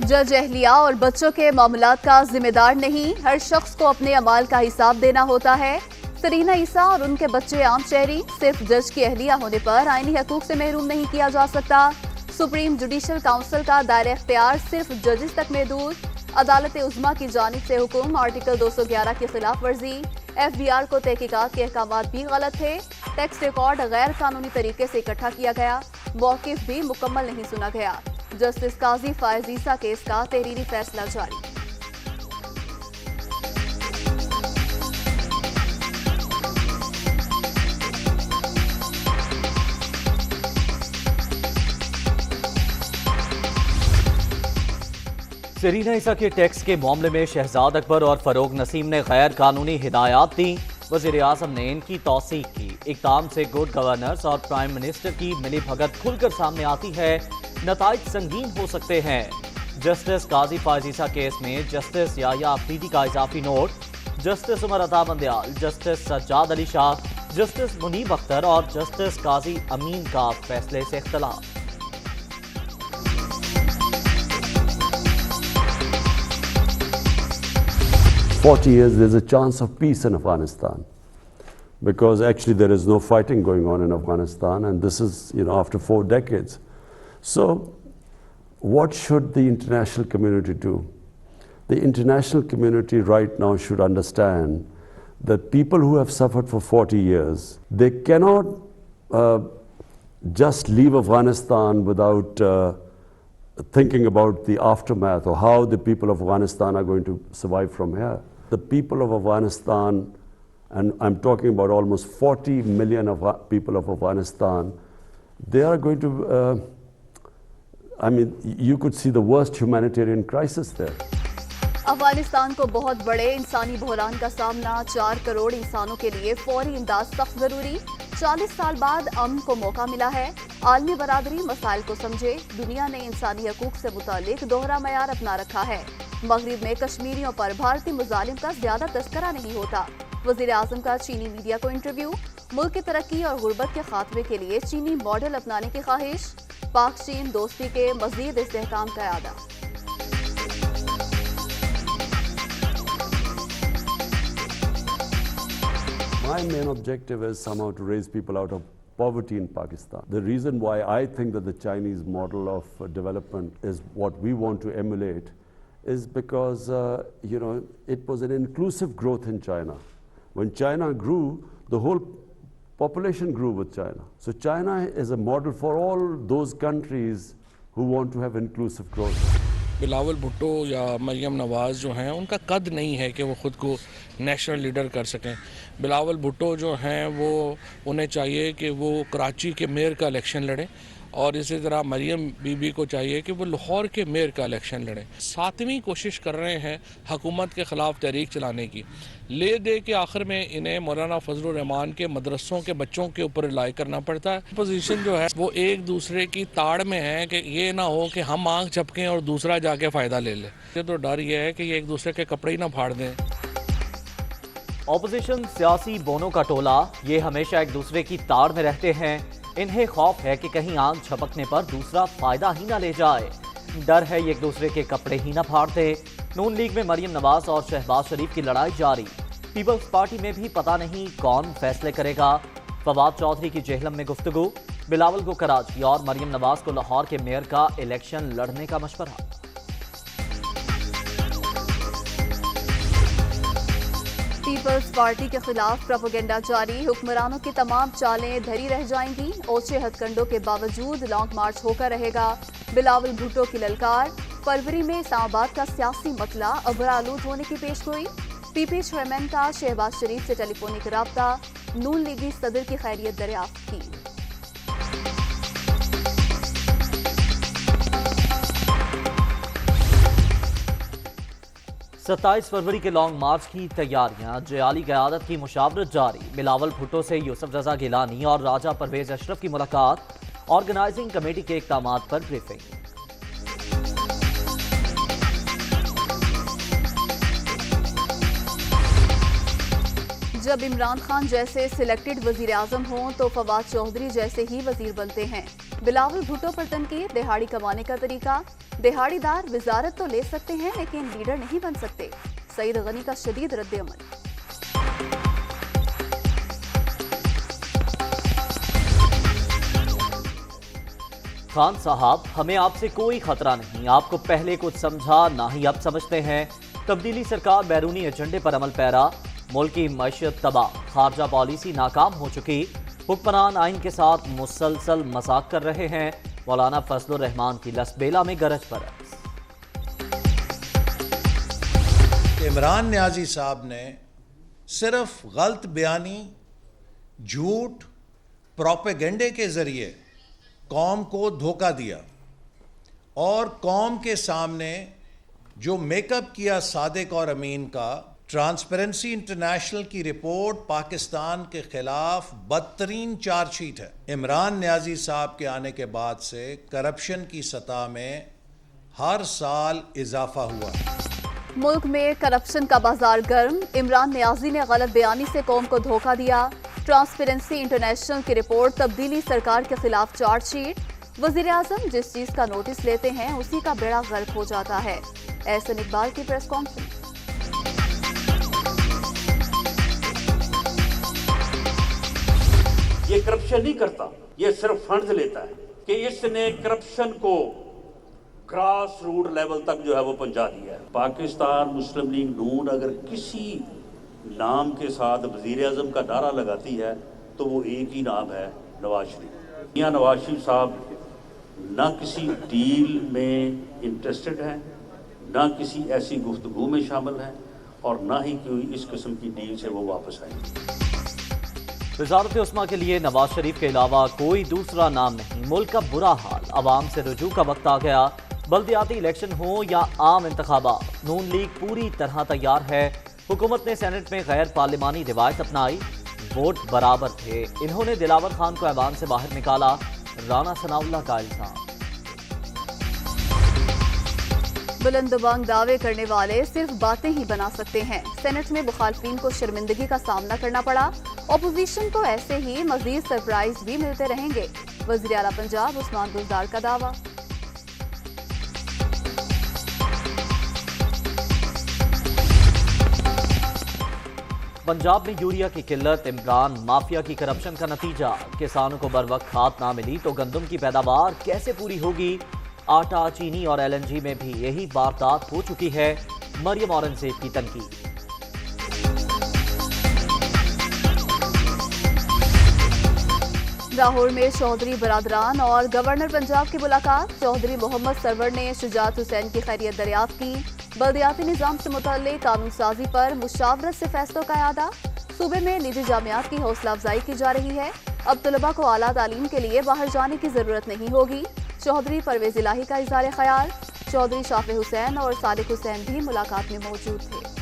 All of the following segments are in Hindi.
जज अहलिया और बच्चों के मामलात का जिम्मेदार नहीं, हर शख्स को अपने अमाल का हिसाब देना होता है। सरीना ईसा और उनके बच्चे आम शहरी, सिर्फ जज की अहलिया होने पर आईनी हकूक से महरूम नहीं किया जा सकता। सुप्रीम जुडिशल काउंसिल का दायरा इख्तियार सिर्फ जजेस तक महदूद। अदालत उज़्मा की जानिब से हुक्म, आर्टिकल 211 की खिलाफ वर्जी। FBR को तहकीकात के अहकामात भी गलत थे। टैक्स रिकॉर्ड गैर कानूनी तरीके से इकट्ठा किया गया। मौक़िफ़ भी मुकम्मल नहीं सुना गया। जस्टिस काजी फायज़ ईसा केस का तहरीरी फैसला जारी। सरीना ईसा के टैक्स के मामले में शहजाद अकबर और फरोग नसीम ने गैर कानूनी हिदायत दी। वज़ीर आज़म ने इनकी तौसीक की। इक़दाम से गुड गवर्नेंस और प्राइम मिनिस्टर की मिली भगत खुलकर सामने आती है, नताइज संगीन हो सकते हैं। जस्टिस काजी फायज़ ईसा केस में जस्टिस याह्या अफरीदी का इजाफी note, justice Umar Ata Bandial, justice Sajjad Ali Shah, justice Munib Akhtar और जस्टिस काजी अमीन का फैसले से इख्तलाफ। 40 years, there's a chance of peace in Afghanistan, because actually there is no fighting going on in Afghanistan, and this is, after 4 decades. So, what should the international community do? The international community right now should understand that people who have suffered for 40 years, they cannot just leave Afghanistan without thinking about the aftermath or how the people of Afghanistan are going to survive from here. The people of Afghanistan, and I'm talking about almost 40 million people of Afghanistan, they are going to, you could see the worst humanitarian crisis there. Afghanistan को बहुत बड़े इंसानी बहरान का सामना, 4 करोड़ इंसानों के लिए फौरी इमदाद सख्त जरूरी। 40 साल बाद अमन को मौका मिला है। आलमी बरादरी मसाइल को समझे। दुनिया ने इंसानी हकूक से मुतालिक दोहरा मयार अपना रखा है। मगरिब में कश्मीरियों पर भारतीय मुजालिम का ज्यादा तस्करा नहीं होता। वजीर आजम का चीनी मीडिया को इंटरव्यू। मुल्क की तरक्की और गुर्बत के खात्मे के लिए चीनी मॉडल अपनाने की ख्वाहिश। पाक चीन दोस्ती के मजीद इस्तेहकाम का इरादा। My main objective is somehow to raise people out of poverty in Pakistan. The reason why I think that the Chinese model of development is what we want to emulate is because, it was an inclusive growth in China. When China grew, the whole population grew with China. So China is a model for all those countries who want to have inclusive growth. Bilawal Bhutto या मरियम नवाज़ जो हैं, उनका कद नहीं है कि वो ख़ुद को नेशनल लीडर कर सकें। बिलावल भुट्टो जो हैं वो उन्हें चाहिए कि वो कराची के मेयर का इलेक्शन लड़ें, और इसी तरह मरियम बीबी को चाहिए कि वो लाहौर के मेयर का इलेक्शन लड़ें। 7वीं कोशिश कर रहे हैं हुकूमत के ख़िलाफ़ तहरीक चलाने की। ले दे के आखिर में इन्हें मौलाना फजलुर रहमान के मदरसों के बच्चों के ऊपर रिलाई करना पड़ता है। पोजीशन जो है वो एक दूसरे की ताड़ में है कि ये ना हो कि हम आँख झपकें और दूसरा जाके फ़ायदा ले ले। ये तो डर ये है कि ये एक दूसरे के कपड़े ही ना फाड़ दें। ऑपोजिशन सियासी बोनों का टोला, ये हमेशा एक दूसरे की ताड़ में रहते हैं। इन्हें खौफ है कि कहीं आंख झपकने पर दूसरा फायदा ही ना ले जाए। डर है ये एक दूसरे के कपड़े ही ना फाड़ दे। नून लीग में मरियम नवाज और शहबाज शरीफ की लड़ाई जारी। पीपल्स पार्टी में भी पता नहीं कौन फैसले करेगा। फवाद चौधरी की जेहलम में गुफ्तगू। बिलावल को कराची और मरियम नवाज को लाहौर के मेयर का इलेक्शन लड़ने का मशवरा। पीपल्स पार्टी के खिलाफ प्रोपेगेंडा जारी। हुक्मरानों की तमाम चालें धरी रह जाएंगी। ओछे हथकंडों के बावजूद लॉन्ग मार्च होकर रहेगा। बिलावल भुट्टो की ललकार। फरवरी में इस्लामाबाद का सियासी मतला अबरालूद होने की पेशगोई। पीपी चेयरमैन का शहबाज शरीफ से टेलीफोनिक राब्ता। नून लीगी सदर की खैरियत दरियाफ्त की। 27 फरवरी के लॉन्ग मार्च की तैयारियां। जयाली क़यादत की मुशावरत जारी। बिलावल भुट्टो से यूसुफ रजा गिलानी और राजा परवेज अशरफ की मुलाकात। ऑर्गेनाइजिंग कमेटी के इक़दामात पर ब्रीफिंग। जब इमरान खान जैसे सिलेक्टेड वजीर आजम हों तो फवाद चौधरी जैसे ही वजीर बनते हैं। बिलावल भुट्टो पर तनकीद, दिहाड़ी कमाने का तरीका। दिहाड़ीदार वजारत तो ले सकते हैं लेकिन लीडर नहीं बन सकते। सईद गनी का शदीद रद्द-ए-अमल। खान साहब, हमें आपसे कोई खतरा नहीं। आपको पहले कुछ समझा, ना ही अब समझते हैं। तब्दीली सरकार बैरूनी एजेंडे पर अमल पैरा। मुल्क की मईशत तबाह, खारजा पॉलिसी नाकाम हो चुकी। हुक्मरान आइन के साथ मुसलसल मजाक कर रहे हैं। मौलाना फजलुर रहमान की लसबेला में गरज परस। इमरान न्याजी साहब ने सिर्फ गलत बयानी, झूठ, प्रोपेगेंडे के जरिए कौम को धोखा दिया और कौम के सामने जो मेकअप किया सादिक और अमीन का। ट्रांसपेरेंसी इंटरनेशनल की रिपोर्ट पाकिस्तान के खिलाफ बदतरीन चार्जशीट है। इमरान न्याजी साहब के आने के बाद से करप्शन की सतह में हर साल इजाफा हुआ। मुल्क में करप्शन का बाजार गर्म। इमरान न्याजी ने गलत बयानी से कौम को धोखा दिया। ट्रांसपेरेंसी इंटरनेशनल की रिपोर्ट, तब्दीली सरकार के खिलाफ चार्जशीट। वजीर आजम जिस चीज का नोटिस लेते हैं उसी का बेड़ा गर्क हो जाता है। एहसन इकबाल की प्रेस कॉन्फ्रेंस। ये करप्शन नहीं करता, ये सिर्फ फंड्स लेता है कि इसने करप्शन को ग्रास रूट लेवल तक जो है वो पहुंचा दिया है। पाकिस्तान मुस्लिम लीग नून अगर किसी नाम के साथ वजीर आजम का नारा लगाती है तो वो एक ही नाम है, नवाज शरीफ। यहाँ नवाज शरीफ साहब ना किसी डील में इंटरेस्टेड हैं, ना किसी ऐसी गुफ्तगू में शामिल हैं और ना ही कोई इस किस्म की डील से वो वापस आएंगे। वजारत उस्मा के लिए नवाज शरीफ के अलावा कोई दूसरा नाम नहीं। मुल्क का बुरा हाल, आवाम से रुजू का वक्त आ गया। बल्दियाती इलेक्शन हो या आम इंतखाबात, नून लीग पूरी तरह तैयार है। हुकूमत ने सेनेट में गैर पार्लिमानी रिवायत अपनाई। वोट बराबर थे। इन्होंने दिलावर खान को ऐवान से बाहर निकाला। राना सनाउल्लाह का इल्जाम। बुलंदबांग दावे करने वाले सिर्फ बातें ही बना सकते हैं। सेनेट में मुखालफिन को शर्मिंदगी का सामना करना पड़ा। ऑपोजिशन को ऐसे ही मजीद सरप्राइज भी मिलते रहेंगे। वज़ीर आला पंजाब उस्मान बुज़दार का दावा। पंजाब में यूरिया की किल्लत इमरान माफिया की करप्शन का नतीजा। किसानों को बर वक्त खाद ना मिली तो गंदम की पैदावार कैसे पूरी होगी। आटा, चीनी और LNG में भी यही वारदात हो चुकी है। मरियम औरंगजेब की तनकीद। लाहौर में चौधरी बरादरान और गवर्नर पंजाब की मुलाकात। चौधरी मोहम्मद सरवर ने शुजात हुसैन की खैरियत दरियाफ्त की। बल्दियाती निज़ाम से मुतल्लिक़ कानून साजी पर मुशावरत से फैसलों का इआदा। सूबे में निजी जामियात की हौसला अफजाई की जा रही है। अब तलबा को आला तालीम के लिए बाहर जाने की जरूरत नहीं होगी। चौधरी परवेज इलाही का इज़हार ख्याल। चौधरी शाफे हुसैन और सादिक हुसैन भी मुलाकात में मौजूद थे।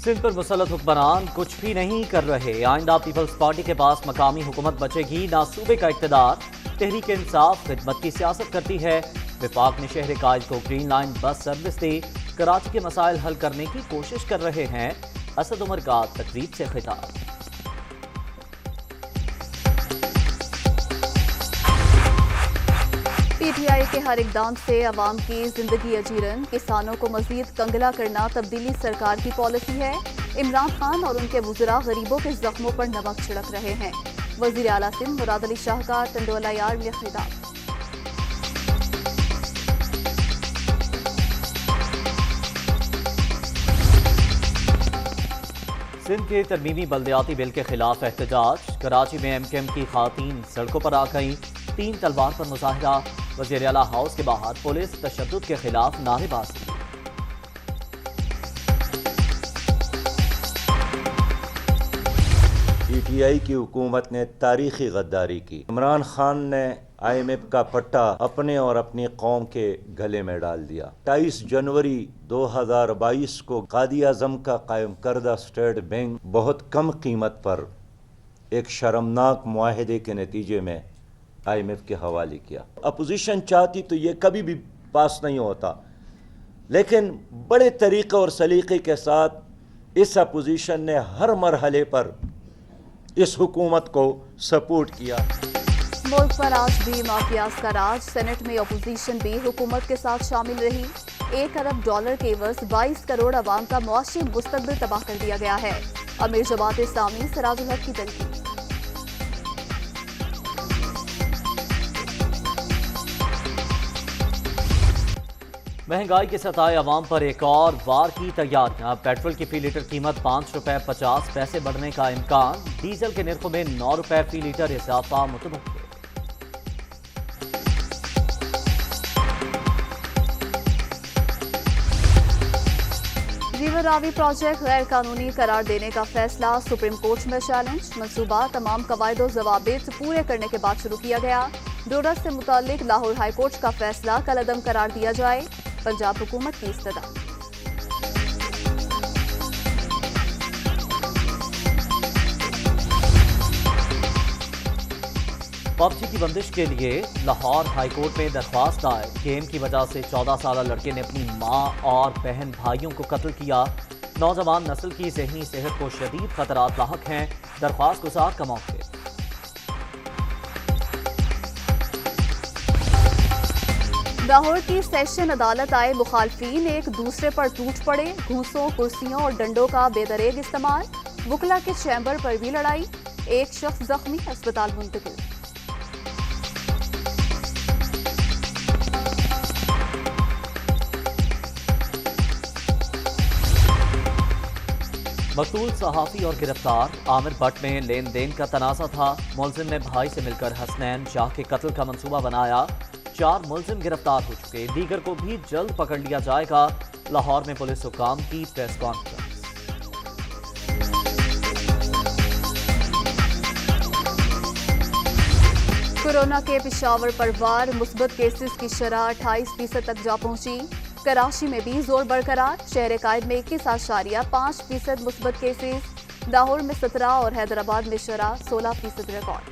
सिंध पर मुसल्लत हुक्मरान कुछ भी नहीं कर रहे। आइंदा पीपल्स पार्टी के पास मकामी हुकूमत बचेगी, ना सूबे का इक़्तिदार। तहरीक इंसाफ खिदमत की सियासत करती है। विफाक ने शहर कायद को ग्रीन लाइन बस सर्विस दी। कराची के मसाइल हल करने की कोशिश कर रहे हैं। असद उमर का तकरीब से खिताब। PTI के हर इकदाम से अवाम की जिंदगी अजीरन। किसानों को मजीद कंगला करना तब्दीली सरकार की पॉलिसी है। इमरान खान और उनके वुज़रा गरीबों के जख्मों पर नमक छिड़क रहे हैं। वज़ीर आला सिंध मुराद अली शाह का टंडोला यार्ड में खिताब। सिंध के तरमीमी बल्दियाती बिल के खिलाफ एहतजाज। कराची में MKM की खातीन सड़कों पर आ गईं। 3 तलवार पर मुजाहिरा। वज़ीर आला हाउस के बाहर पुलिस तशद्दुद के खिलाफ नारेबाजी। पीटीआई की हुकूमत ने तारीखी गद्दारी की। इमरान खान ने IMF का पट्टा अपने और अपनी कौम के गले में डाल दिया। 23 जनवरी 2022 को कायद-ए-आज़म का कायम करदा स्टेट बैंक बहुत कम कीमत पर एक शर्मनाक मुआहदे के नतीजे में IMF के हवाले किया। अपोजिशन चाहती तो ये कभी भी पास नहीं होता, लेकिन बड़े तरीक़े और सलीक़े के साथ इस अपोजिशन ने हर मरहले पर इस हुकूमत को सपोर्ट किया। मुल्क पर आज भी माफियाज का राज। सेनेट में अपोजिशन भी हुकूमत के साथ शामिल रही। $1 अरब के एवज 22 करोड़ अवाम का मुआशी मुस्तकबिल तबाह कर दिया गया है। अमीर जमात इस्लामी सिराजुल हक की तनकीद। महंगाई के सताए अवाम पर एक और वार की तैयारियां। पेट्रोल की फी लीटर कीमत ₹5.50 बढ़ने का इम्कान। डीजल के निर्खों में ₹9 फी लीटर इजाफा मुतवक्किल। रिवर रावी प्रोजेक्ट गैर कानूनी करार देने का फैसला सुप्रीम कोर्ट में चैलेंज। मंसूबा तमाम कवायदो जवाबित पूरे करने के बाद शुरू किया गया। डोडा से मुतालिक लाहौर हाईकोर्ट का फैसला कलअदम करार दिया जाए। पंजाब हुकूमत की इस्तदा। पबजी की बंदिश के लिए लाहौर हाईकोर्ट में दरख्वास्त दायर। गेम की वजह से 14 साल लड़के ने अपनी मां और बहन भाइयों को कत्ल किया। नौजवान नस्ल की जहनी सेहत को शदीद खतरात लाहक हैं। दरख्वास्त गुजार का मौके। लाहौर की सेशन अदालत आए मुखालफीन एक दूसरे पर टूट पड़े। घूंसों, कुर्सियों और डंडों का बेदरेग इस्तेमाल। वुकला के चैम्बर पर भी लड़ाई। एक शख्स जख्मी, अस्पताल मुंतकिल। मकतूल सहाफ़ी और गिरफ्तार। आमिर भट्ट में लेन देन का तनाज़ा था। मुलजिम ने भाई से मिलकर हसनैन शाह के कत्ल का मंसूबा बनाया। 4 मुलजिम गिरफ्तार हो चुके। दीगर को भी जल्द पकड़ लिया जाएगा। लाहौर में पुलिस हुकाम की प्रेस कॉन्फ्रेंस। कोरोना के पेशावर पर वार। मुस्बत केसेस की शरह 28% तक जा पहुंची। कराची में भी जोर बरकरार। शहर कायद में 21.5% मुस्बत केसेस। लाहौर में 17 और हैदराबाद में शरह 16% रिकॉर्ड।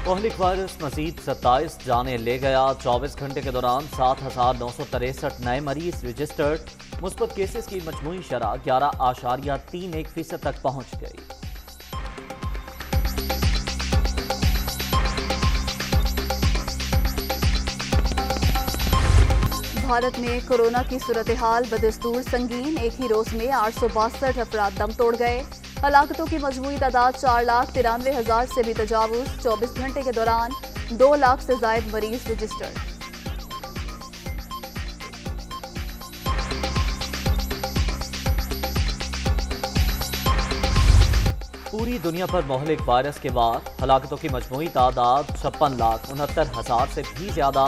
कोहलिक वायरस मजीद 27 जाने ले गया। 24 घंटे के दौरान 7,963 नए मरीज रजिस्टर्ड। मुस्बत केसेस की मजमूई शरह 11.31% तक पहुंच गई। भारत में कोरोना की सूरत हाल बदस्तूर संगीन। एक ही रोज में 862 अफराद दम तोड़ गए। हलाकतों की मजमूई तादाद 4,93,000 से भी तजावुज। 24 घंटे के दौरान 2 लाख से जायद मरीज रजिस्टर्ड। पूरी दुनिया पर मोहलिक वायरस के बाद हलाकतों की मजमूई तादाद 56,69,000 से भी ज्यादा।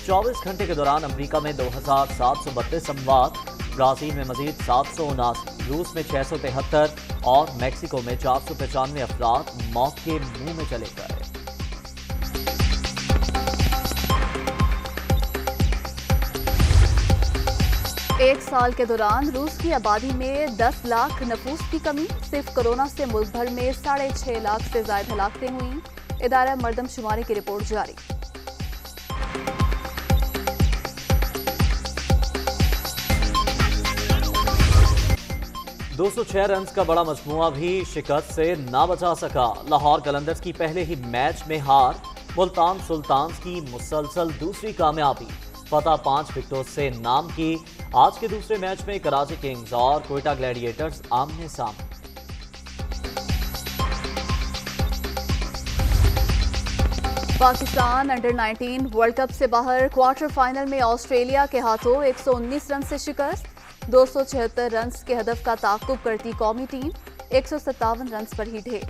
24 घंटे के दौरान अमरीका में 2,732 अमवात। ब्राजील में मजीद 779, रूस में 673 और मैक्सिको में 495 अफराद मौत के मुंह में चले गए। एक साल के दौरान रूस की आबादी में 10 लाख नफूस की कमी। सिर्फ कोरोना से मुल्क भर में 6.5 लाख से ज्यादा हलाकतें हुई। इदारा मरदमशुमारी की रिपोर्ट जारी। दो 206 रन का बड़ा मजमुआ भी शिकस्त से ना बचा सका। लाहौर कलंदर्स की पहले ही मैच में हार। मुल्तान सुल्तान्स की मुसलसल दूसरी कामयाबी। फतह 5 विकेटों से नाम की। आज के दूसरे मैच में कराची किंग्स और कोयटा ग्लैडिएटर्स आमने सामने। पाकिस्तान अंडर-19 वर्ल्ड कप से बाहर। क्वार्टर फाइनल में ऑस्ट्रेलिया के हाथों 119 रन से शिकस्त। 276 रन के हदफ का ताक़ुब करती कौमी टीम 157 रन पर ही ढेर।